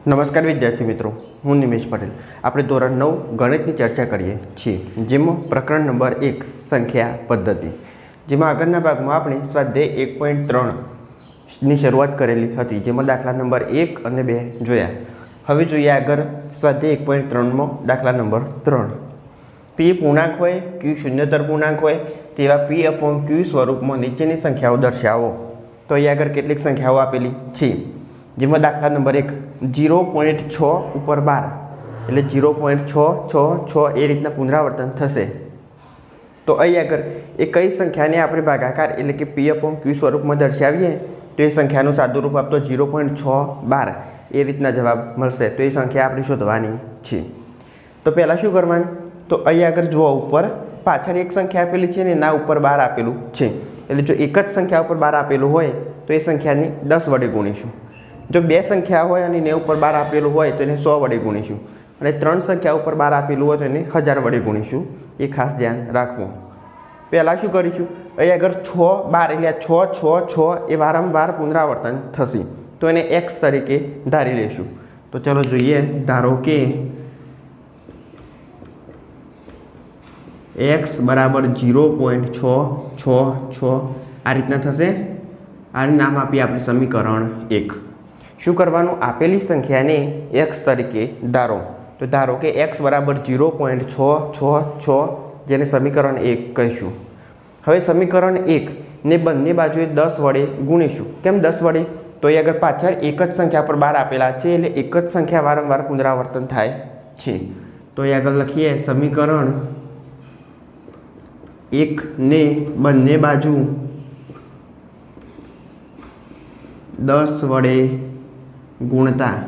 નમસ્કાર વિદ્યાર્થી મિત્રો, હું નિમેશ પટેલ. આપણે ધોરણ 9 ગણિતની ચર્ચા કરીએ છીએ, જેમાં પ્રકરણ નંબર 1 સંખ્યા પદ્ધતિ, જેમાં આગળના ભાગમાં આપણે સ્વાધ્યાય 1.3ની શરૂઆત કરેલી હતી, જેમાં દાખલા નંબર 1 અને 2 જોયા. હવે જોઈએ આગળ સ્વાધ્યાય 1.3માં દાખલા નંબર 3. પી પૂર્ણાંક હોય, ક્યુ શૂન્યતર પૂર્ણાંક હોય તેવા પી અપોન ક્યુ સ્વરૂપમાં નીચેની સંખ્યાઓ દર્શાવો. તો અહીં આગળ કેટલીક સંખ્યાઓ આપેલી છે, જેમાં દાખલા નંબર 1 0.6 ઉપર 12 એટલે 0.666 એ રીતના પુનરાવર્તન થશે. તો અહીં આગળ એ કઈ સંખ્યાને આપણે ભાગાકાર એટલે કે પી અપોન ક્યુ સ્વરૂપમાં દર્શાવીએ તો એ સંખ્યાનું સાદું રૂપ આપતો 0.612 એ રીતના જવાબ મળશે. તો એ સંખ્યા આપણે શોધવાની છે. તો પહેલાં શું કરવાનું, તો અહીં આગળ જુઓ, ઉપર પાછળ એક સંખ્યા આપેલી છે ને એના ઉપર 12 આપેલું છે. એટલે જો એક જ સંખ્યા ઉપર 12 આપેલું હોય તો એ સંખ્યાની 10 વડે ગુણીશું. જો બે સંખ્યા હોય અને એને ઉપર 12 આપેલું હોય તો એને 100 વડે ગુણીશું, અને ત્રણ સંખ્યા ઉપર 12 આપેલું હોય તો એને 1000 વડે ગુણીશું. એ ખાસ ધ્યાન રાખવું. પહેલાં શું કરીશું, અહીં આગળ 6 12 એટલે 6 6 6 એ વારંવાર પુનરાવર્તન થશે, તો એને x તરીકે ધારી લઈશું. તો ચલો જોઈએ, ધારો કે x બરાબર 0.666 આ રીતના થશે. આનું નામ આપીએ આપણે સમીકરણ 1. શું કરવાનું, આપેલી સંખ્યાને x તરીકે ધારો. તો ધારો કે x બરાબર 0.666 જેને સમીકરણ 1 કહીશું. હવે સમીકરણ 1 ને બંને બાજુએ 10 વડે ગુણીશું. કેમ 10 વડે, તો એ આગળ પાછળ એક જ સંખ્યા પર 12 આપેલા છે, એટલે એક જ સંખ્યા વારંવાર પુનરાવર્તન થાય છે. તો એ આગળ લખીએ, સમીકરણ 1 ને બંને બાજુ 10 વડે ગુણતા.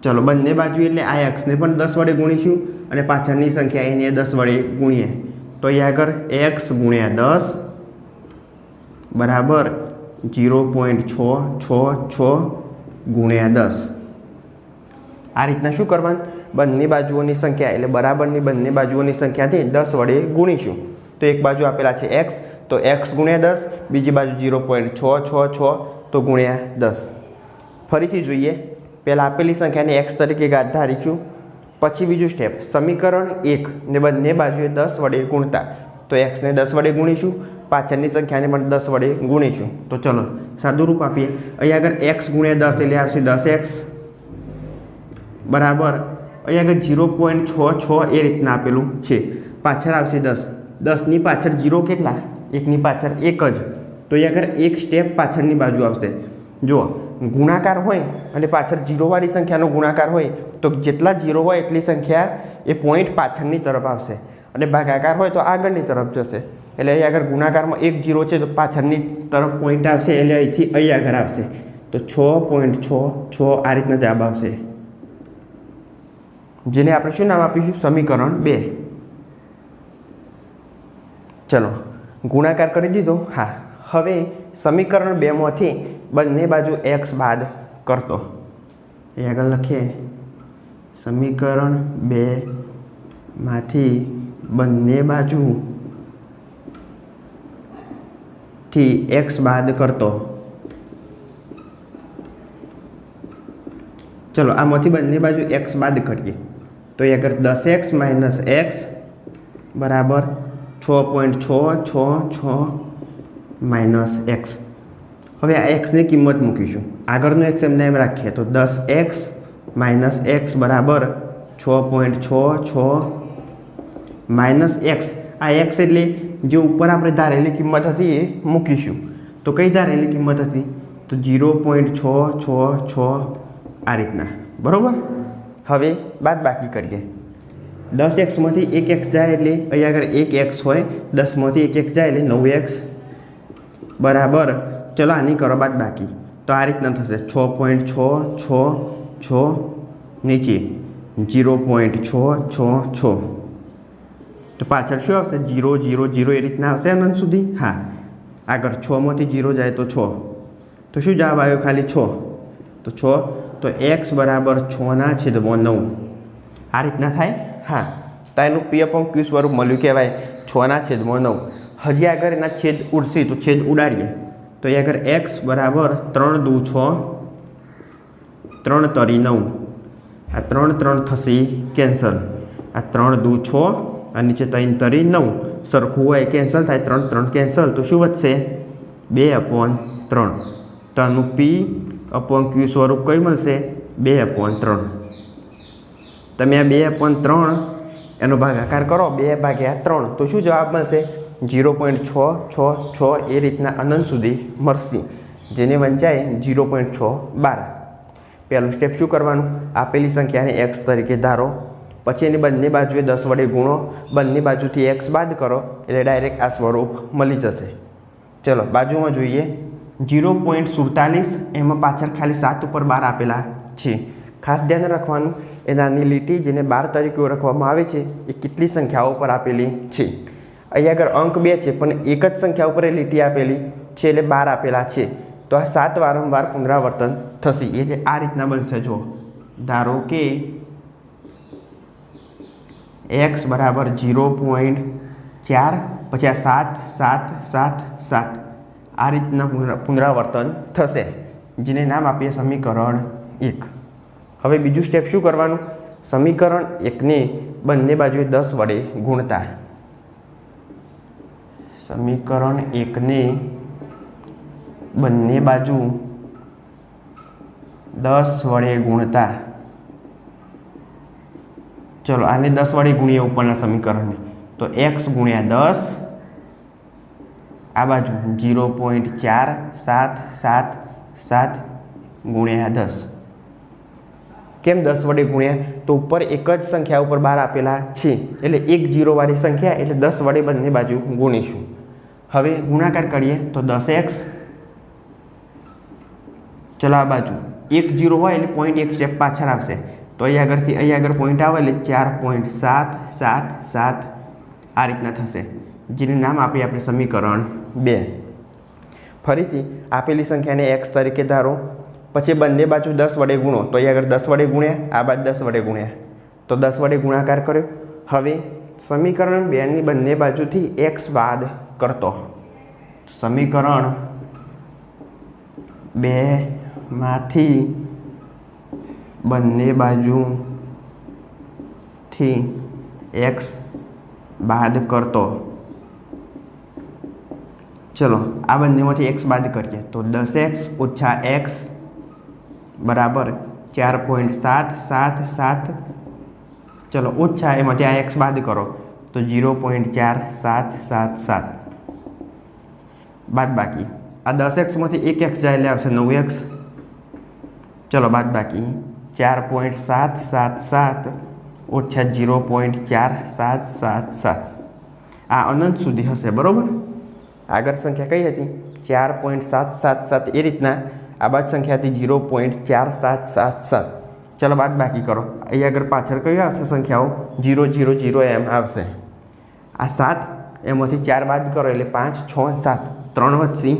ચલો, બંને બાજુ એટલે આ એક્સને પણ 10 વડે ગુણીશું અને પાછળની સંખ્યા એને 10 વડે ગુણીએ. તો અહીં આગળ x ગુણ્યા 10 બરાબર 0.666 ગુણ્યા 10. આ રીતના શું કરવાનું, બંને બાજુઓની સંખ્યા એટલે બરાબરની બંને બાજુઓની સંખ્યાથી 10 વડે ગુણીશું. તો એક બાજુ આપેલા છે x, તો x ગુણ્યા 10, બીજી બાજુ 0.666 તો ગુણ્યા 10. ફરીથી જોઈએ, પહેલાં આપેલી સંખ્યાને x તરીકે ધારીશું. પછી બીજું સ્ટેપ, સમીકરણ 1 ને બંને બાજુએ 10 વડે ગુણતા. તો xને 10 વડે ગુણીશું, પાછળની સંખ્યાને પણ 10 વડે ગુણીશું. તો ચલો સાદું રૂપ આપીએ. અહીં આગળ x ગુણ્યા 10 એટલે આવશે 10x બરાબર, અહીં આગળ 0.66 એ રીતના આપેલું છે, પાછળ આવશે 10. 10ની પાછળ 0 કેટલા, એકની પાછળ 1 જ. તો અહીં આગળ એક સ્ટેપ પાછળની બાજુ આવશે. જુઓ, ગુણાકાર હોય અને પાછળ 0 વાળી સંખ્યાનો ગુણાકાર હોય તો જેટલા 0 હોય એટલી સંખ્યા એ પોઈન્ટ પાછળની તરફ આવશે, અને ભાગાકાર હોય તો આગળની તરફ જશે. એટલે અહીં આગળ ગુણાકારમાં 1 0 છે તો પાછળની તરફ પોઈન્ટ આવશે, એટલે અહીંથી અહીં આગળ આવશે. તો 6.66 આ રીતના જવાબ આવશે, જેને આપણે શું નામ આપીશું, સમીકરણ 2. ચલો, ગુણાકાર કરી દીધો. હા, હવે સમીકરણ 2 માંથી બંને બાજુ x બાદ કરતો. એ આગળ લખીએ, સમીકરણ 2 માંથી બંને બાજુથી x બાદ કરતો. ચલો, આમાંથી બંને બાજુ x બાદ કરીએ. તો એ આગળ 10x માઇનસ x બરાબર 6.666 માઇનસ x. હવે આ xની કિંમત મૂકીશું, આગળનો x એમને એમ રાખીએ. તો 10x માઇનસ x બરાબર 6.66 માઇનસ x. આ x એટલે જે ઉપર આપણે ધારેલી કિંમત હતી એ મૂકીશું. તો કઈ ધારેલી કિંમત હતી, તો 0.666 આ રીતના, બરાબર. હવે બાદ બાકી કરીએ. 10xમાંથી 1x જાય એટલે અહીં આગળ 1x હોય, 10માંથી 1x જાય એટલે 9x બરાબર. ચલો આની કરો બાદ બાકી. તો આ રીતના થશે, 6.666 નીચે 0.666. તો પાછળ શું આવશે, 0 0 0 એ રીતના આવશે અનંત સુધી. હા, આગળ 6માંથી 0 જાય તો 6. તો શું જવાબ આવ્યો, ખાલી 6. તો 6, તો x બરાબર 6/9 આ રીતના થાય. હા, તો એનું પી અપોન ક્યુ સ્વરૂપ મળ્યું કહેવાય 6/9. હજી આગળ એના છેદ ઉડશે તો છેદ ઉડાડીએ. તો એ આગળ x બરાબર 3 દુ 6 3 તરી 9, આ 3 3 થશે કેન્સલ, આ 3 દુ 6 અને નીચે 3 તરી 9 સરખું હોય કેન્સલ થાય, 3 3 કેન્સલ તો શું વધશે 2/3. તો આનું P/Q સ્વરૂપ કઈ મળશે 2/3. તમે આ 2/3 એનો ભાગાકાર કરો 2/3 તો શું જવાબ મળશે 0.666 એ રીતના અનંત સુધી મળશે, જેને વંચાય 0.612. પહેલું સ્ટેપ શું કરવાનું, આપેલી સંખ્યાને x તરીકે ધારો, પછી એની બંને બાજુએ 10 વડે ગુણો, બંને બાજુથી x બાદ કરો એટલે ડાયરેક્ટ આ સ્વરૂપ મળી જશે. ચલો બાજુમાં જોઈએ 0.47, એમાં પાછળ ખાલી 7 ઉપર 12 આપેલા છે. ખાસ ધ્યાન રાખવાનું એ નાની લીટી જેને 12 તરીકે ઓળખવામાં આવે છે એ કેટલી સંખ્યાઓ પર આપેલી છે. અહીંયા આગળ અંક 2 છે પણ એક જ સંખ્યા ઉપર એ લીટી આપેલી છે એટલે 12 આપેલા છે, તો આ 7 વારંવાર પુનરાવર્તન થશે એટલે આ રીતના બનશે. જો ધારો કે x બરાબર 0.4 પછી આ 7 7 7 7 આ રીતના પુનરાવર્તન થશે, જેને નામ આપીએ સમીકરણ 1. હવે બીજું સ્ટેપ શું કરવાનું, સમીકરણ 1ને બંને બાજુએ 10 વડે ગુણતા, સમીકરણ 1ને બંને બાજુ 10 વડે ગુણતા. ચલો આને 10 વડે ગુણીએ ઉપરના સમીકરણને, તો x ગુણ્યા 10, આ બાજુ 0.477 ગુણ્યા 10. કેમ 10 વડે ગુણ્યા, તો ઉપર એક જ સંખ્યા ઉપર 12 આપેલા છે એટલે એક 0 વાળી સંખ્યા એટલે 10 વડે બંને બાજુ ગુણીશું. હવે ગુણાકાર કરીએ તો 10x, ચલો આ બાજુ 1 0 હોય એટલે 0.1 સ્ટેપ પાછળ આવશે, તો અહીંયા આગળ પોઈન્ટ આવે એટલે 4.777 આ રીતના થશે, જેનું નામ આપીએ આપણે સમીકરણ 2. ફરીથી આપેલી સંખ્યાને x તરીકે ધારો, પછી બંને બાજુ 10 વડે ગુણો, તો અહીંયા આગળ 10 વડે ગુણ્યા, આ બાજુ 10 વડે ગુણ્યા, તો 10 વડે ગુણાકાર કર્યો. હવે સમીકરણ 2ની બંને બાજુથી x બાદ કરતો, સમીકરણ 2માંથી બંને બાજુથી x બાદ કરતો. ચલો આ બંનેમાંથી x બાદ કરીએ તો 10x ઓછા x બરાબર 4.777. ચલો ઓછા એમાંથી આ x બાદ કરો તો 0.4777 બાદ બાકી. આ 10xમાંથી 1x જાય એટલે આવશે 9x. ચલો બાદ બાકી 4.777 ઓછા 0.4777 આ અનંત સુધી હશે, બરાબર. આગળ સંખ્યા કઈ હતી 4.777 એ રીતના, આ બાદ સંખ્યા હતી 0.4777. ચલો બાદ બાકી કરો, અહીંયા આગળ પાછળ કઈ આવશે સંખ્યાઓ 0 0 0 એમ આવશે. આ 7 એમાંથી 4 બાદ કરો એટલે 5 6 7 3 વધશે,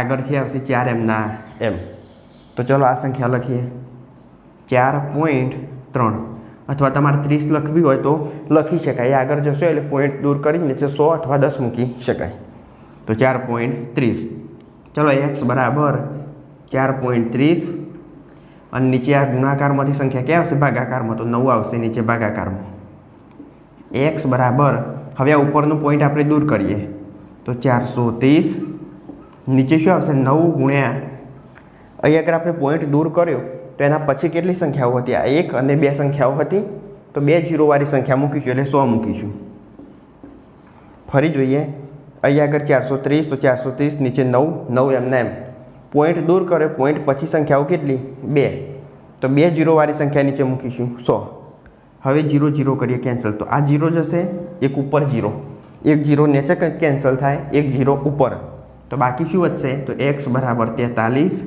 આગળથી આવશે 4 એમના એમ. તો ચલો આ સંખ્યા લખીએ 4.3, અથવા તમારે 30 લખવી હોય તો લખી શકાય, આગળ જશો એટલે પોઈન્ટ દૂર કરીને નીચે 100 અથવા 10 મૂકી શકાય. તો 4.30. ચલો x બરાબર 4.30 અને નીચે આ ગુણાકારમાંથી સંખ્યા ક્યાં આવશે ભાગાકારમાં, તો 9 આવશે નીચે ભાગાકારમાં. x બરાબર, હવે આ ઉપરનું પોઈન્ટ આપણે દૂર કરીએ તો 430, નીચે શું આવશે 9 ગુણ્યા, અહીં આગળ આપણે પોઈન્ટ દૂર કર્યો તો એના પછી કેટલી સંખ્યાઓ હતી, આ 1 અને 2 સંખ્યાઓ હતી, તો 2 0 વાળી સંખ્યા મૂકીશું એટલે 100 મૂકીશું. ફરી જોઈએ અહીં આગળ 430, તો 430 નીચે 9 એમના એમ, પોઈન્ટ દૂર કર્યો, પોઈન્ટ પછી સંખ્યાઓ કેટલી 2, તો 2 0 વાળી સંખ્યા નીચે મૂકીશું 100. હવે 0 0 કરીએ કેન્સલ, તો આ 0 જશે, એક ઉપર 0, એક 0 નીચે કેન્સલ થાય, એક 0 ઉપર, તો બાકી શું વધશે, તો x બરાબર 43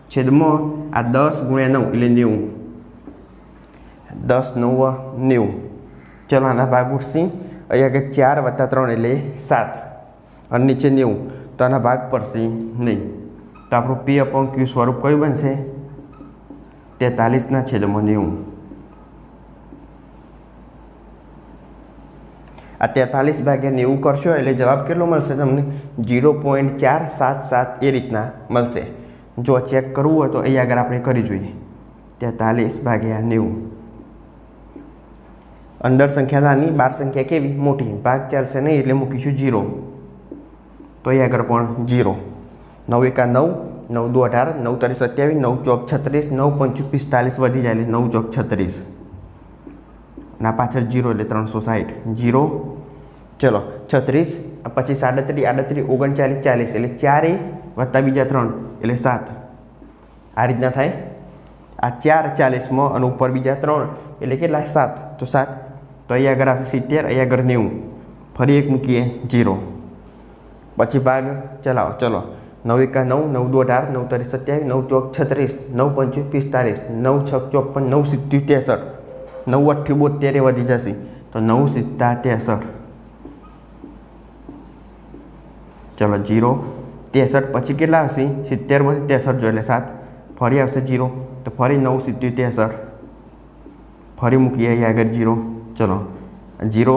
છેદમાં આ 10 ગુણ્યા 9 એટલે 90, 10 9 90. ચલો આના ભાગ ઉઠશે, અહીંયા કે 4 + 3 એટલે 7 અને નીચે 90, તો આના ભાગ પડશે નહીં. તો આપણું P/Q સ્વરૂપ કયું બનશે 43 છેદમાં 90. આ 43 ભાગ્યા 90 કરશો એટલે જવાબ કેટલો મળશે તમને 0.477 એ રીતના મળશે. જો ચેક કરવું હોય તો અહીં આગળ આપણે કરી જોઈએ 43/90. અંદર સંખ્યા નાની, બહાર સંખ્યા કેવી મોટી, ભાગ ચાલશે નહીં એટલે મૂકીશું 0. તો અહીં આગળ પણ 0. 9 × 9, 9 × 2 = 18, 9 × 3 = 27, 9 × 4 = 36, 9 × 5 = 45 વધી જાય એટલે 9 × 36. ના પાછળ 0 એટલે 360. 0. ચલો 36 પછી 37, 38, 39, 40 એટલે 4 વત્તા બીજા 3 એટલે 7. આ રીતના થાય. આ 4 40માં અને ઉપર બીજા 3 એટલે કેટલા 7. તો 7. તો અહીં આગળ આવશે 70, અહીં આગળ 90. ફરી એક મૂકીએ 0. પછી ભાગ ચલાવો. ચલો 9 × 9, 9 × 2 = 18, 9 × 3 = 27, 9 × 4 = 36, 9 × 5 = 45, 9 × 6 = 54, 9 × 7 = 63, 9 × 8 = 72 વધી જશે. તો 9 × 7 = 63. ચલો 0. 63 પછી કેટલા આવશે 70 માંથી 63 જો એટલે 7. ફરી આવશે 0. તો ફરી 9 × 7 = 63. ફરી મૂકીએ અહીં આગળ 0. ચલો 0.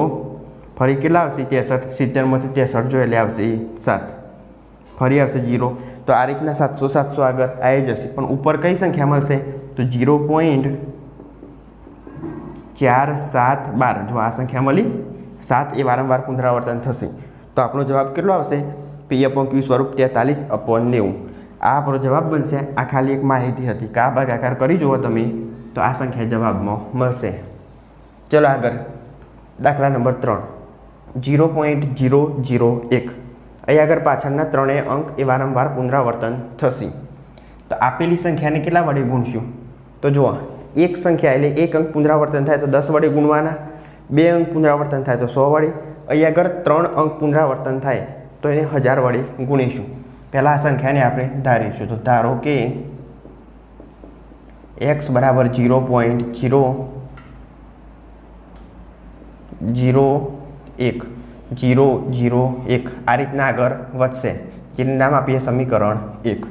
ફરી કેટલા આવશે 63, 70 માંથી 63 જો એટલે આવશે 7. ફરી આવશે 0. તો આ રીતના 700 700 આગળ આવી જશે. પણ ઉપર કઈ સંખ્યા મળશે તો 0.4712. જો આ સંખ્યા મળી 7 એ વારંવાર પુનરાવર્તન થશે. તો આપણો જવાબ કેટલો આવશે P/Q સ્વરૂપ 43/90. આ આપણો જવાબ બનશે. આ ખાલી એક માહિતી હતી કે આ ભાગાકાર કરી જુઓ તમે તો આ સંખ્યા જવાબમાં મળશે. ચલો આગળ દાખલા નંબર 3. 0.001. અહીં આગળ પાછળના ત્રણેય અંક એ વારંવાર પુનરાવર્તન થશે. તો આપેલી સંખ્યાને કેટલા વડે ગુણશું તો જુઓ એક સંખ્યા એટલે એક અંક પુનરાવર્તન થાય તો 10 વડે ગુણવાના, 2 અંક પુનરાવર્તન થાય તો 100 વડે, અહીં આગળ 3 અંક પુનરાવર્તન થાય તો એને 1000 વડે ગુણીશું. પહેલાં આ સંખ્યાને આપણે ધારીશું. તો ધારો કે x = 0.001 આ રીતના આગળ વધશે, જેનું નામ આપીએ સમીકરણ 1.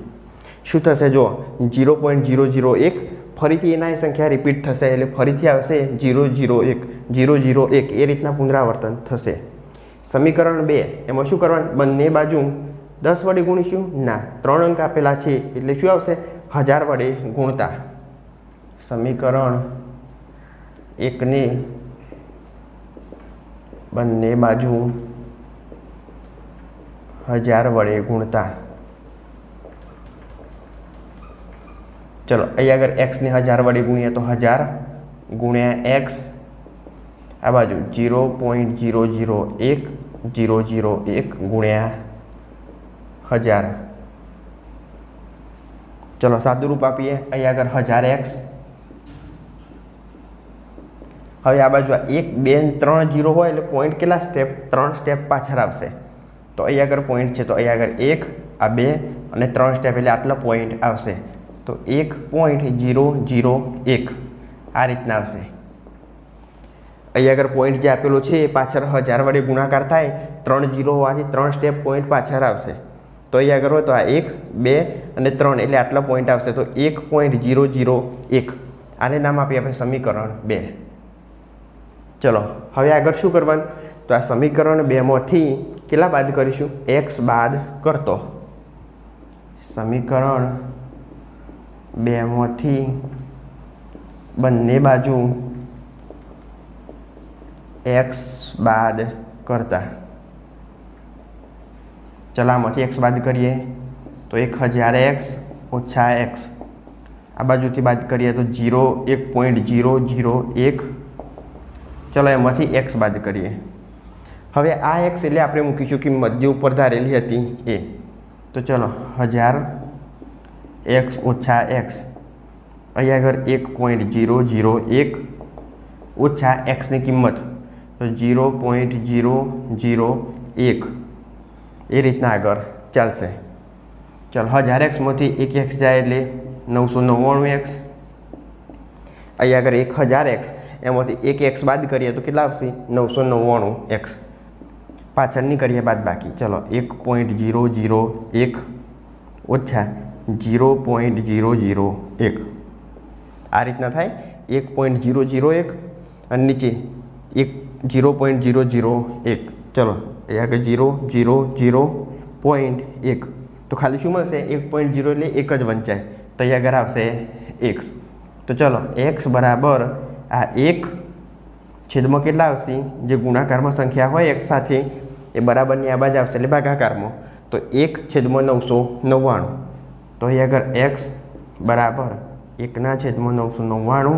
શું થશે જો 0.001 ફરીથી એના સંખ્યા રિપીટ થશે એટલે ફરીથી આવશે 001 એ રીતના પુનરાવર્તન થશે. સમીકરણ 2 એમાં શું કરવાનું બંને બાજુ 10 વડે ગુણીશું ના 3 અંક આપેલા છે એટલે શું આવશે 1000 વડે ગુણતા. સમીકરણ 1 ને બંને બાજુ 1000 વડે ગુણતા. ચલો અહીં આગળ x ને 1000 વડે ગુણીએ તો 1000 ગુણ્યા x, આ બાજુ 0.001 ગુણ્યા 1000. ચલો સાદું રૂપ આપીએ અહીં આગળ 1000x. હવે આ બાજુ 1 2 3 0 હોય એટલે પોઈન્ટ કેટલા સ્ટેપ 3 સ્ટેપ પાછળ આવશે. તો અહીં આગળ પોઈન્ટ છે તો અહીં આગળ 1 આ 2 અને 3 સ્ટેપ એટલે આટલા પોઈન્ટ આવશે. તો 1.001 આ રીતના આવશે. અહીં આગળ પોઈન્ટ જે આપેલો છે એ પાછળ 1000 વડે ગુણાકાર થાય 3 0 હોવાથી 3 સ્ટેપ પોઈન્ટ પાછળ આવશે. તો અહીં આગળ હોય તો આ 1 2 અને 3 એટલે આટલા પોઈન્ટ આવશે. તો 1.001 આને નામ આપીએ આપણે સમીકરણ 2. ચલો હવે આગળ શું કરવાનું તો આ સમીકરણ 2 માંથી કેટલા બાદ કરીશું x બાદ કરતો. સમીકરણ 2 માંથી બંને બાજુ x બાદ કરતા. ચલો આમાંથી x બાદ કરીએ તો 1000x ઓછા x, આ બાજુથી બાદ કરીએ તો 1.001. ચલો એમાંથી x બાદ કરીએ. હવે આ x એટલે આપણે મૂકીશું કિંમત જે ઉપર ધારેલી હતી એ. તો ચલો 1000x ઓછા x, અહીં આગળ 1.001 ઓછા xની કિંમત તો 0.001 એ રીતના આગળ ચાલશે. ચાલો 1000xમાંથી 1x જાય એટલે 999x. અહીં આગળ 1000x એમાંથી 1x બાદ કરીએ તો કેટલા આવશે 999x. પાછળની કરીએ બાદ બાકી. ચલો 1.001 ઓછા 0.001 આ રીતના થાય. 1.001 અને નીચે 0.001. ચલો અહીં આગળ 0.0.1 તો ખાલી શું મળશે 1.0 એટલે 1 જ વંચાય તો અહીં આગળ આવશે x. તો ચલો x બરાબર આ 1 છેદમાં કેટલા આવશે જે ગુણાકારમાં સંખ્યા હોય x સાથે એ બરાબરની આ બાજુ આવશે એટલે ભાગાકારમાં તો 1/999 તો અહીં આગળ x બરાબર 1/999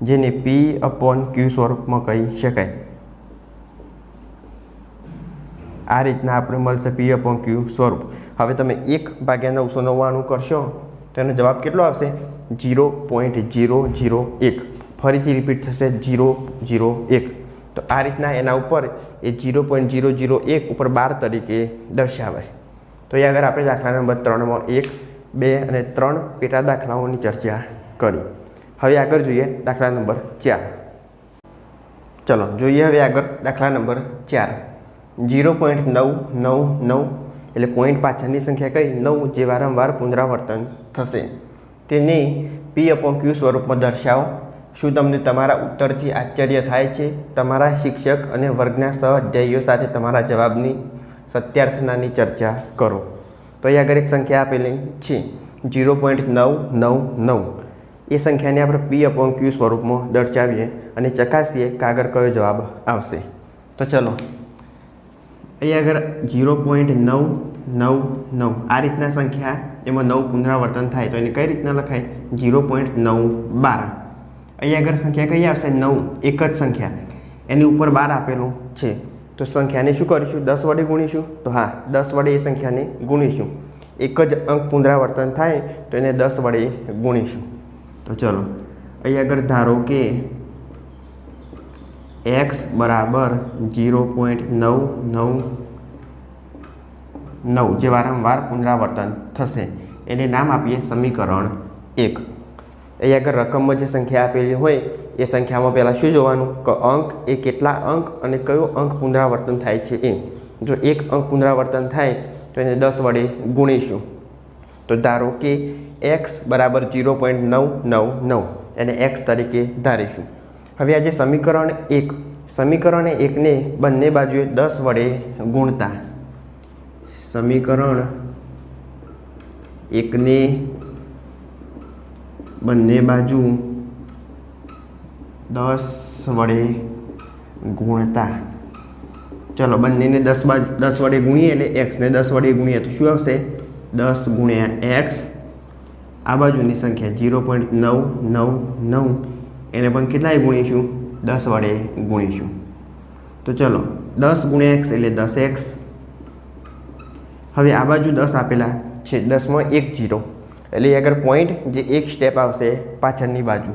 જેને p/q સ્વરૂપમાં કહી શકાય. આ રીતના આપણે મળશે p/q સ્વરૂપ. હવે તમે 1/999 કરશો તો એનો જવાબ કેટલો આવશે 0.001. ફરીથી રિપીટ થશે 001. તો આ રીતના એના ઉપર એ 0.001 ઉપર 12 તરીકે દર્શાવાય. તો એ આગળ આપણે દાખલા નંબર 3માં 1, 2 અને 3 પેટા દાખલાઓની ચર્ચા કરી. હવે આગળ જોઈએ દાખલા નંબર 4. ચલો જોઈએ હવે આગળ દાખલા નંબર 4. 0.999 એટલે પોઈન્ટ પાછળની સંખ્યા કઈ 9 જે વારંવાર પુનરાવર્તન થશે તેને p/q સ્વરૂપમાં દર્શાવો. શું તમને તમારા ઉત્તરથી આશ્ચર્ય થાય છે? તમારા શિક્ષક અને વર્ગના સહઅધ્યાયીઓ સાથે તમારા જવાબની સત્યાર્થનાની ચર્ચા કરો. તો અહીં આગળ એક સંખ્યા આપેલી છે 0.999. એ સંખ્યાને આપણે p/q સ્વરૂપમાં દર્શાવીએ અને ચકાસીએ કે આગળ કયો જવાબ આવશે. તો ચલો અહીં આગળ 0.999 આ રીતના સંખ્યા એમાં 9 પુનરાવર્તન થાય તો એને કઈ રીતના લખાય 0.912. અહીં આગળ સંખ્યા કઈ આવશે 9 એક જ સંખ્યા એની ઉપર 12 આપેલું છે તો સંખ્યાને શું કરીશું 10 વડે ગુણીશું. તો હા 10 વડે એ સંખ્યાને ગુણીશું. એક જ અંક પુનરાવર્તન થાય તો એને 10 વડે ગુણીશું. તો ચલો અહીં આગળ ધારો કે x બરાબર 0.999 જે વારંવાર પુનરાવર્તન થશે એને નામ આપીએ સમીકરણ 1. અહીં આગળ રકમમાં જે સંખ્યા આપેલી હોય એ સંખ્યામાં પહેલાં શું જોવાનું કે અંક એ કેટલા અંક અને કયો અંક પુનરાવર્તન થાય છે એ. જો એક અંક પુનરાવર્તન થાય તો એને 10 વડે ગુણીશું. તો ધારો કે x બરાબર 0.999 એને x તરીકે ધારીશું. હવે આ જે સમીકરણ 1ને બંને બાજુએ 10 વડે ગુણતા સમીકરણ 1ને બંને બાજુ 10 વડે ગુણતા ચલો બંનેને 10 વડે ગુણીએ એટલે xને 10 વડે ગુણીએ તો શું આવશે 10 ગુણ્યા x. આ બાજુની સંખ્યા 0.999 એને પણ કેટલાય ગુણીશું 10 વડે ગુણીશું. તો ચલો 10 ગુણ્યા x એટલે 10x. હવે આ બાજુ 10 આપેલા છે 10માં 1 0 એટલે આગળ પોઈન્ટ જે એક સ્ટેપ આવશે પાછળની બાજુ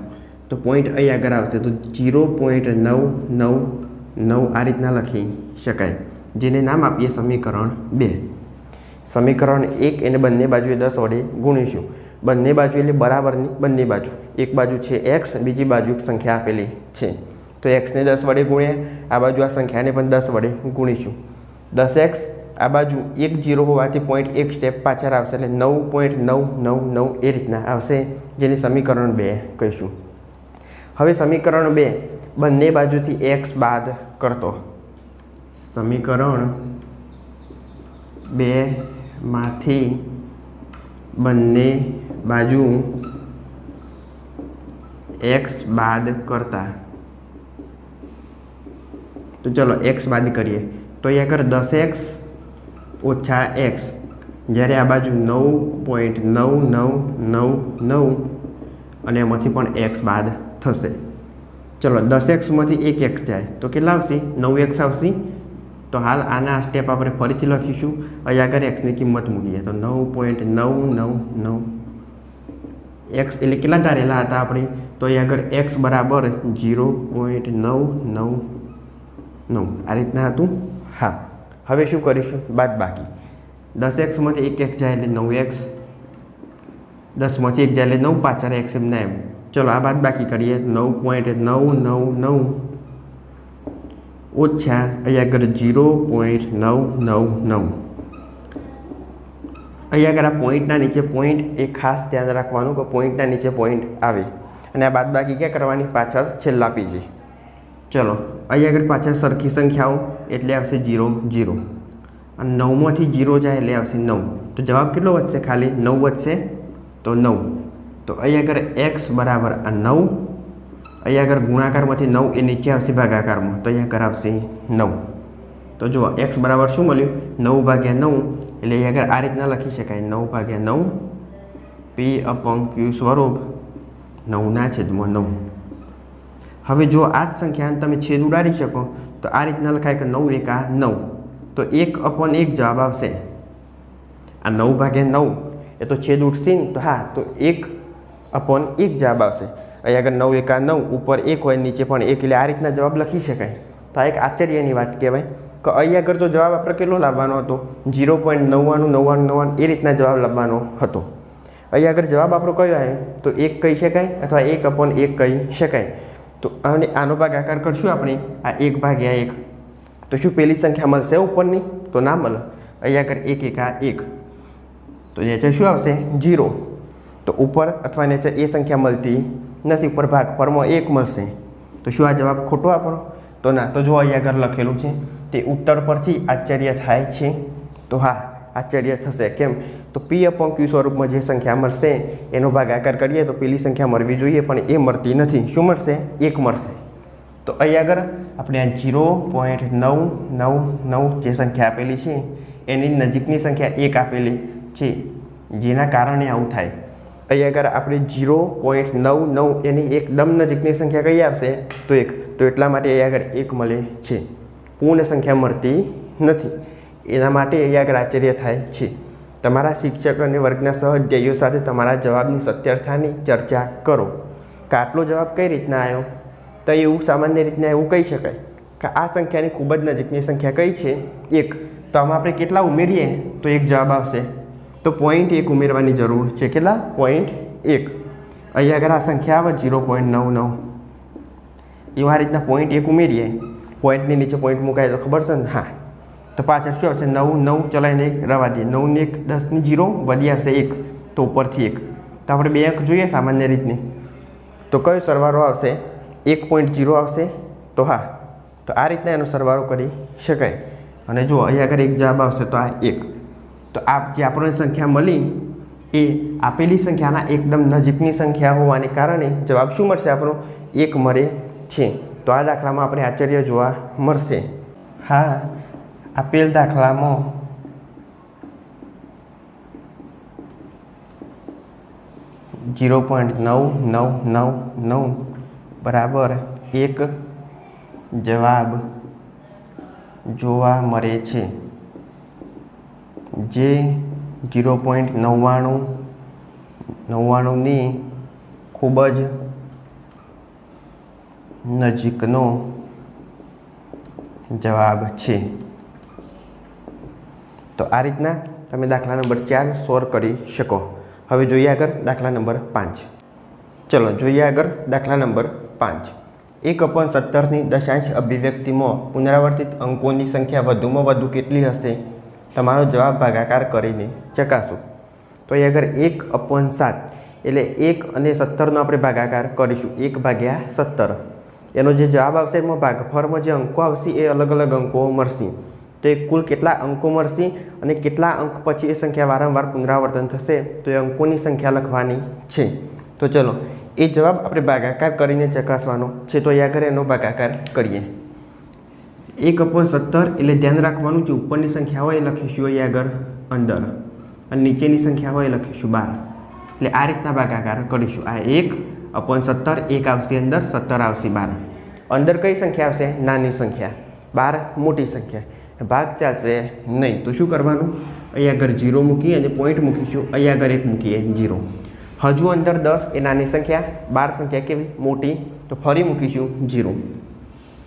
તો પોઈન્ટ અહીં આગળ આવશે તો 0.999 આ રીતના લખી શકાય જેને નામ આપીએ સમીકરણ 2. સમીકરણ 1 એને બંને બાજુએ 10 વડે ગુણીશું. બંને બાજુ એટલે બરાબરની બંને બાજુ. એક બાજુ છે x બીજી બાજુ એક સંખ્યા આપેલી છે તો xને 10 વડે ગુણ્યા આ બાજુ આ સંખ્યાને પણ 10 વડે ગુણીશું. 10x આ બાજુ 1 0 હોવાથી પોઈન્ટ એક સ્ટેપ પાછળ આવશે એટલે 9.999 એ રીતના આવશે જેને સમીકરણ 2 કહીશું. હવે સમીકરણ 2 બંને બાજુથી x બાદ કરતો સમીકરણ 2 માંથી બંને બાજુ x બાદ કરતા તો ચલો x બાદ કરીએ તો અહીં આગળ 10x ઓછા x જ્યારે આ બાજુ 9.9999 અને એમાંથી પણ x બાદ થશે. ચલો 10xમાંથી 1x જાય તો કેટલા આવશે 9x આવશે. તો હાલ આના સ્ટેપ આપણે ફરીથી લખીશું. અહીં આગળ xની કિંમત મૂકીએ તો 9.999 x એટલે કેટલા ધારેલા હતા આપણે તો અહીં આગળ x બરાબર 0.999 આ રીતના હતું. હા હવે શું કરીશું બાદ બાકી 10xમાંથી 1x જાય એટલે 9x 10માંથી 1 જાય એટલે 9 પાછળ x એમ ના એમ. ચલો આ બાદ બાકી કરીએ 9.999 ઓછા અહીં આગળ 0.999 અહીં આગળ આ પોઈન્ટના નીચે પોઈન્ટ એ ખાસ ધ્યાન રાખવાનું કે પોઈન્ટના નીચે પોઈન્ટ આવે અને આ બાદ બાકી ક્યાં કરવાની પાછળ છેલ્લા પેજે. ચલો અહીં આગળ પાછળ સરખી સંખ્યાઓ એટલે આવશે 0 0 અને 9માંથી 0 જાય એટલે આવશે 9. તો જવાબ કેટલો વધશે? ખાલી 9 વધશે. તો 9. તો અહીંયા આગળ x બરાબર આ 9. અહીંયા આગળ ગુણાકારમાંથી 9 એ નીચે આવશે ભાગાકારમાં, તો અહીંયા આગળ આવશે 9. તો જુઓ x બરાબર શું મળ્યું? 9 ભાગ્યા 9. એટલે અહીંયા આગળ આ રીતના લખી શકાય 9 ભાગ્યા 9 p/q સ્વરૂપ 9 છેદમાં 9. હવે જો આ જ સંખ્યાને તમે છેદ ઉડાડી શકો તો આ રીતના લખાય કે 9 એકા 9. તો 1/1 જવાબ આવશે. આ 9 ભાગ્યા 9 એ તો છેદ ઉઠશે ને, તો હા, તો 1/1 જવાબ આવશે. અહીંયા આગળ 9 એકા 9, ઉપર 1 હોય, નીચે પણ 1, એટલે આ રીતના જવાબ લખી શકાય. તો આ એક આશ્ચર્યની વાત કહેવાય કે અહીંયા આગળ તો જવાબ આપણે કેટલો લાવવાનો હતો? 0.9999 એ રીતના જવાબ લાવવાનો હતો. અહીંયા આગળ જવાબ આપણો કયો આવે? તો 1 કહી શકાય અથવા 1/1 કહી શકાય. તો અને આનો ભાગાકાર કરશું આપણે, આ 1 ભાગ્યા 1, તો શું પેલી સંખ્યા મળશે ઉપરની? તો ના મળે. અહીંયા આગળ 1 એકા 1, તો નીચે શું આવશે? 0. તો ઉપર અથવા નીચે એ સંખ્યા મળતી નથી, ઉપર ભાગફળમાં 1 મળશે. તો શું આ જવાબ ખોટો આપણો? તો ના. તો જો અહીંયા આગળ લખેલું છે તે ઉત્તર પરથી આશ્ચર્ય થાય છે. તો હા, આશ્ચર્ય થશે. કેમ? તો p/q સ્વરૂપમાં જે સંખ્યા મળશે એનો ભાગાકાર કરીએ તો પેલી સંખ્યા મળવી જોઈએ, પણ એ મળતી નથી. શું મળશે? 1 મળશે. તો અહીંયા આગળ આપણે આ 0.999 જે સંખ્યા આપેલી છે એની નજીકની સંખ્યા 1 આપેલી છે, જેના કારણે આવું થાય. અહીંયા આગળ આપણે 0.99 એની એકદમ નજીકની સંખ્યા કઈ આવશે? તો 1. તો એટલા માટે અહીંયા આગળ 1 મળે છે. પૂર્ણ સંખ્યા મળતી નથી. એના માટે અહીંયા આગળ આશ્ચર્ય થાય છે. તમારા શિક્ષક અને વર્ગના સહઅધ્યાયીઓ સાથે તમારા જવાબની સત્યતાની ચર્ચા કરો કે આટલો જવાબ કઈ રીતના આવ્યો. તો એવું સામાન્ય રીતના એવું કહી શકાય કે આ સંખ્યાની ખૂબ જ નજીકની સંખ્યા કઈ છે? 1. તો આમાં આપણે કેટલા ઉમેરીએ તો 1 જવાબ આવશે? તો 0.1 ઉમેરવાની જરૂર છે. કેટલા? 0.1. અહીંયા આગળ આ સંખ્યા આવે 0.99, એવા રીતના 0.1 ઉમેરીએ. પોઈન્ટની નીચે પોઈન્ટ મુકાય તો ખબર છે ને? હા. તો પાછળ શું આવશે? 9 ચલાવીને રવા દઈએ. 9 ને 1 10 ની 0 વધી આવશે 1, તો ઉપરથી 1. તો આપણે 2 અંક જોઈએ સામાન્ય રીતની. તો કયો સરવાળો આવશે? 1.0 આવશે. તો હા, તો આ રીતના એનો સરવાળો કરી શકાય. અને જો અહીંયા આગળ 1 જવાબ આવશે, તો આ 1. તો આ જે આપણને સંખ્યા મળી એ આપેલી સંખ્યાના એકદમ નજીકની સંખ્યા હોવાને કારણે જવાબ શું મળશે આપણો? 1 મળે છે. તો આ દાખલામાં આપણે આશ્ચર્ય જોવા મળશે. હા, આપેલ દાખલામાં .9999 બરાબર 1 જવાબ જોવા મળે છે, જે 0.9999ની ખૂબ જ નજીકનો જવાબ છે. તો આ રીતના તમે દાખલા નંબર 4 સોલ્વ કરી શકો. હવે જોઈએ આગળ દાખલા નંબર 5. ચલો જોઈએ આગળ દાખલા નંબર 5. 1/17ની દશાંશ અભિવ્યક્તિમાં પુનરાવર્તિત અંકોની સંખ્યા વધુમાં વધુ કેટલી હશે? તમારો જવાબ ભાગાકાર કરીને ચકાસો. તો અહીં આગળ 1/7 એટલે 1 અને 17નો આપણે ભાગાકાર કરીશું. 1/17 એનો જે જવાબ આવશે એમાં ભાગફળમાં જે અંકો આવશે એ અલગ અલગ અંકો મળશે. તો એ કુલ કેટલા અંકો મળશે અને કેટલા અંક પછી એ સંખ્યા વારંવાર પુનરાવર્તન થશે, તો એ અંકોની સંખ્યા લખવાની છે. તો ચલો એ જવાબ આપણે ભાગાકાર કરીને ચકાસવાનો છે. તો અહીંયા આગળ એનો ભાગાકાર કરીએ. 1/17 એટલે ધ્યાન રાખવાનું છે, ઉપરની સંખ્યા હોય એ લખીશું અહીંયા આગળ અંદર, અને નીચેની સંખ્યા હોય એ લખીશું 12. એટલે આ રીતના ભાગાકાર કરીશું. આ 1/17, 1 આવશે અંદર, 17 આવશે 12. અંદર કઈ સંખ્યા આવશે? નાની સંખ્યા. 12 મોટી સંખ્યા. ભાગ ચાલશે નહીં. તો શું કરવાનું? અહીંયા આગળ 0 મૂકી અને પોઈન્ટ મૂકીશું. અહીંયા આગળ 1 મૂકીએ 0. હજુ અંદર 10 એ નાની સંખ્યા, 12 સંખ્યા કેવી? મોટી. તો ફરી મૂકીશું 0.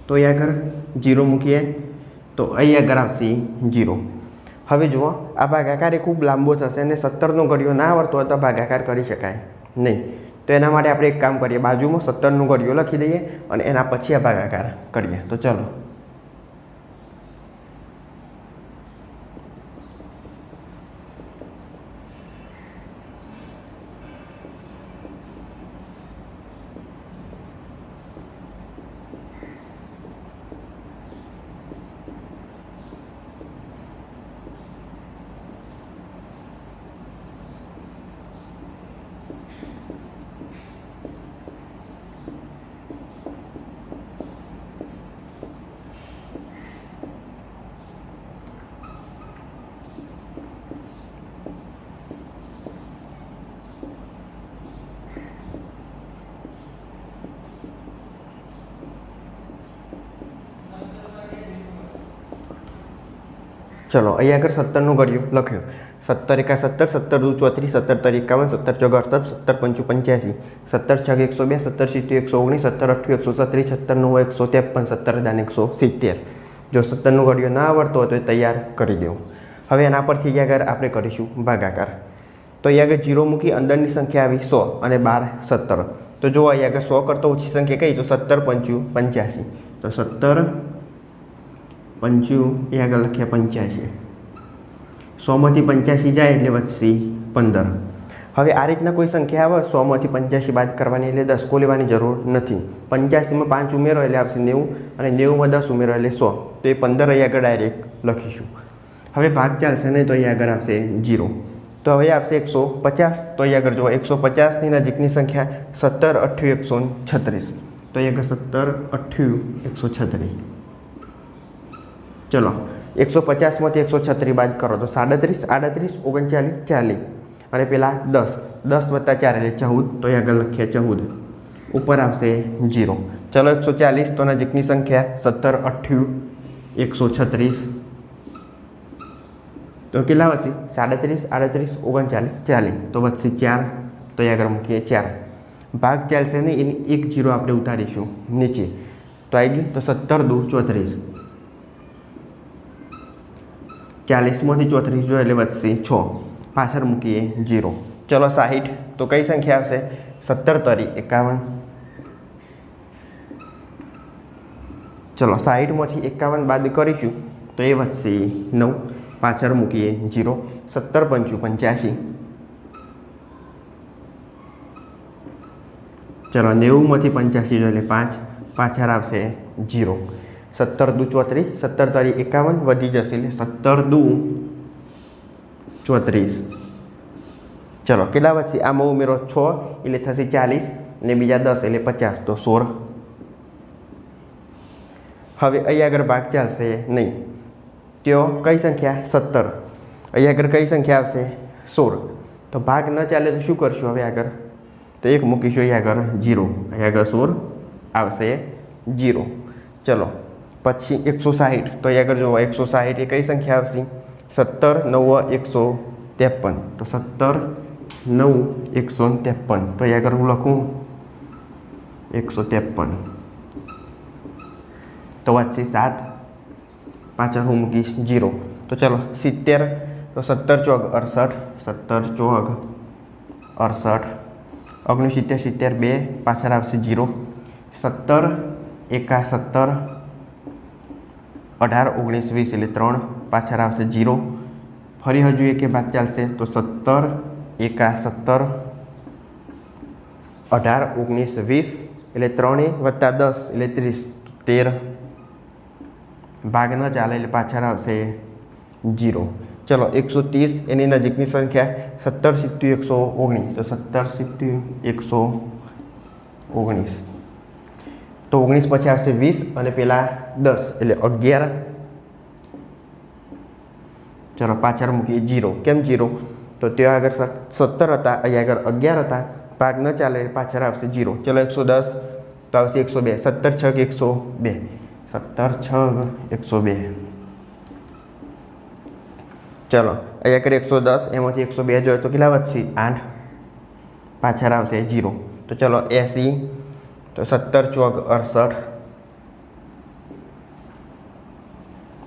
તો અહીંયા આગળ 0 મૂકીએ તો અહીં આગળ આવશે 0. હવે જુઓ આ ભાગાકાર એ ખૂબ લાંબો થશે અને 17નો ઘડિયો ના આવડતો હોય તો ભાગાકાર કરી શકાય નહીં. તો એના માટે આપણે એક કામ કરીએ, બાજુમાં 17નો ઘડિયો લખી દઈએ અને એના પછી આ ભાગાકાર કરીએ. તો ચલો ચલો અહીંયા આગળ 17નું ઘડિયું લખ્યું 17 એકા 17 17 દુ 34 17 તરી 51 17 ચોક 68 17 પંચુ 85 17 છગ 102 17 સીતુ 119 17 અઠ્ઠું 137 17 9 153 17 દાન 170 જો 17નું ઘડિયું ના આવડતો હોય તો તૈયાર કરી દેવું હવે એના પરથી અહીંયા આગળ આપણે કરીશું ભાગાકાર તો અહીંયા આગળ 0 મૂકી અંદરની સંખ્યા આવી 100 અને 12 17 તો જો અહીંયા આગળ 100 કરતાં ઓછી સંખ્યા કઈ તો 17 પંચુ 85 તો 17 પંચુ એ આગળ લખ્યા 85 100માંથી 85 જાય એટલે વધશે 15 હવે આ રીતના કોઈ સંખ્યા આવે 100માંથી 85 બાદ કરવાની એટલે 10 કો લેવાની જરૂર નથી 85માં 5 ઉમેરો એટલે આવશે 90 અને 90માં 10 ઉમેરો એટલે 100 તો એ 15 અહીં આગળ ડાયરેક્ટ લખીશું હવે ભાગ ચાલશે નહીં તો અહીં આગળ આવશે 0 તો હવે આવશે 150 તો અહીં આગળ જો 150ની નજીકની સંખ્યા 17 28 136 તો અહીં આગળ 17 28 136 ચલો 150માંથી 136 બાદ કરો તો 37 38 39 40 અને પેલા 10 10 + 4 એટલે 14 તો અહીં આગળ લખ્યા 14 ઉપર આવશે 0 ચલો 140 તો નજીકની સંખ્યા 17 28 136 તો કેટલા વધશે 37 38 39 40 તો વધશે 4 તો અહીં આગળ મૂકીએ 4 ભાગ ચાલશે નહીં એની એક 0 આપણે ઉતારીશું નીચે તો આવી ગયું તો 17 દુ 34 40માંથી 34 જો એટલે વધશે 6 પાછળ મૂકીએ 0 ચલો 60 તો કઈ સંખ્યા આવશે 17 તરી 51 ચલો 60માંથી 51 બાદ કરીશું તો એ વધશે 9 પાછળ મૂકીએ 0 17 પંચુ 85 ચલો 90માંથી 85 જો એટલે 5 પાછળ આવશે 0 17 દુ 34 17 તરી 51 વધી જશે એટલે 17 દુ 34 ચલો કેટલા વધશે આમાં ઉમેરો 6 એટલે થશે 40 અને બીજા 10 એટલે 50 તો 16 હવે અહીં આગળ ભાગ ચાલશે નહીં ત્યાં કઈ સંખ્યા 17 અહીં આગળ કઈ સંખ્યા આવશે 16 તો ભાગ ન ચાલે તો શું કરશું હવે આગળ તો એક મૂકીશું અહીં આગળ 0 અહીં આગળ 16 આવશે 0 ચલો પછી 160 તો અહીં આગળ જુઓ 160 એ કઈ સંખ્યા આવશે 17 9 153 તો 17 9 153 તો અહીં આગળ હું લખું 153 તો વધશે 7 પાછળ હું મૂકીશ 0 તો ચલો 70 તો 17 ચોક 68 17 ચોક 68 69 70 2 પાછળ આવશે 0 17 એકા 17 18 19 20 એટલે 3 પાછળ આવશે 0 ફરી હજુ એક ભાગ ચાલશે તો 17 એકા 17 18 19 20 એટલે 3 વત્તા 10 એટલે 30 13 ભાગ ન ચાલે એટલે પાછળ આવશે 0 ચલો 130 એની નજીકની સંખ્યા 17 70 119 તો 17 70 119 તો 19 પછી આવશે 20 અને પેલા 10 એટલે 11 ચલો પાછળ મૂકીએ 0 કેમ 0 તો ત્યાં આગળ 17 હતા અહીંયા આગળ 11 હતા ભાગ ન ચાલે એટલે પાછળ આવશે 0 ચલો 110 તો આવશે 102 17 છગ 102 17 છગ 102 ચલો અહીંયા આગળ 110 એમાંથી 102 જોઈએ તો કેટલા વધશે 8 પાછળ આવશે 0 તો ચલો 80 તો 17 ચોક 68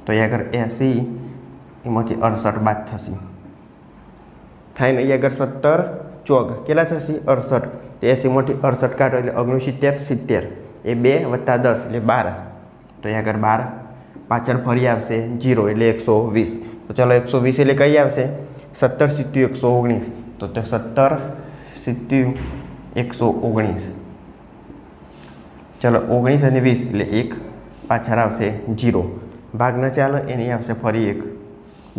તો અહીંયા આગળ 80 એમાંથી 68 બાદ થશે થાય ને અહીંયા આગળ 17 ચોક કેટલા થશે 68 80માંથી 68 કાઢો એટલે 69 70 એ 2 વત્તા 10 એટલે 12 તો અહીંયા આગળ 12 પાછળ ફરી આવશે 0 એટલે 120 તો ચાલો 120 એટલે કઈ આવશે 17 70 119 તો 17 70 119 ચાલો 19 અને 20 એટલે 1 પાછળ આવશે 0 ભાગ ન ચાલે એની આવશે ફરી એક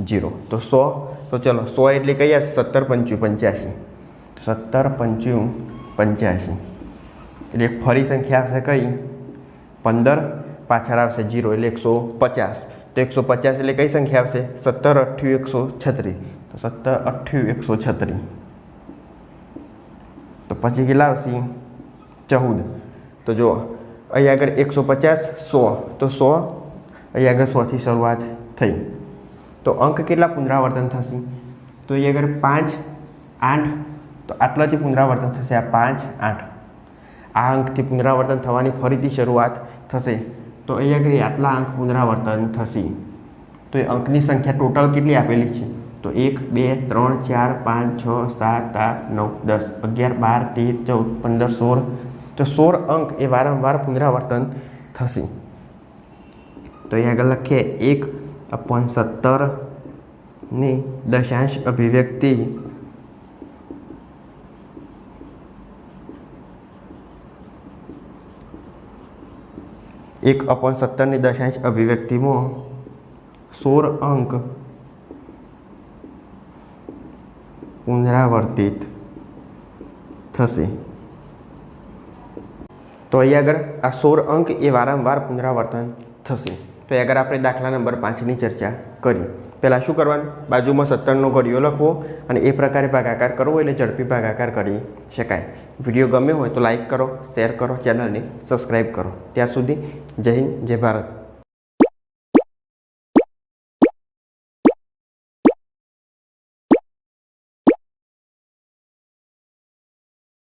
0 તો 100 તો ચલો 100 એટલે કઈ આવશે 17 પંચું 85 17 પંચું 85 એટલે એક ફરી સંખ્યા આવશે કઈ 15 પાછળ આવશે 0 એટલે 150 તો 150 એટલે કઈ સંખ્યા આવશે 17 28 136 તો 17 28 136 તો પછી કેટલા આવશે 14 તો જુઓ અહીં આગળ 150 100 તો 100 અહીં આગળ 100થી શરૂઆત થઈ તો અંક કેટલા પુનરાવર્તન થશે? તો એ અગર 5, 8 તો આટલાથી પુનરાવર્તન થશે, આ 5, 8 આ અંકથી પુનરાવર્તન થવાની ફરીથી શરૂઆત થશે. તો અહીંયા આગળ આટલા અંક પુનરાવર્તન થશે. તો એ અંકની સંખ્યા ટોટલ કેટલી આપેલી છે? તો 1, 2, 3, 4, 5, 6, 7, 8, 9, 10, 11, 12, 13, 14, 15, 16. તો 16 અંક એ વારંવાર પુનરાવર્તન થશે. તો અહીંયા આગળ લખીએ 1/17 ની દશાંશ અભિવ્યક્તિ એક 1/17 દશાંશ અભિવ્યક્તિમાં 16 અંક પુનરાવર્તિત થશે. તો અહીંયા આગળ આ 16 અંક એ વારંવાર પુનરાવર્તન થશે. તો આગળ આપણે દાખલા નંબર 5ની ચર્ચા કરી. પહેલાં શું કરવાનું? બાજુમાં 17નો ઘડિયો લખવો અને એ પ્રકારે ભાગાકાર કરવો એટલે ઝડપી ભાગાકાર કરી શકાય. વિડીયો ગમ્યો હોય તો લાઈક કરો, શેર કરો, ચેનલને સબસ્ક્રાઈબ કરો. ત્યાર સુધી જય હિન્દ, જય ભારત.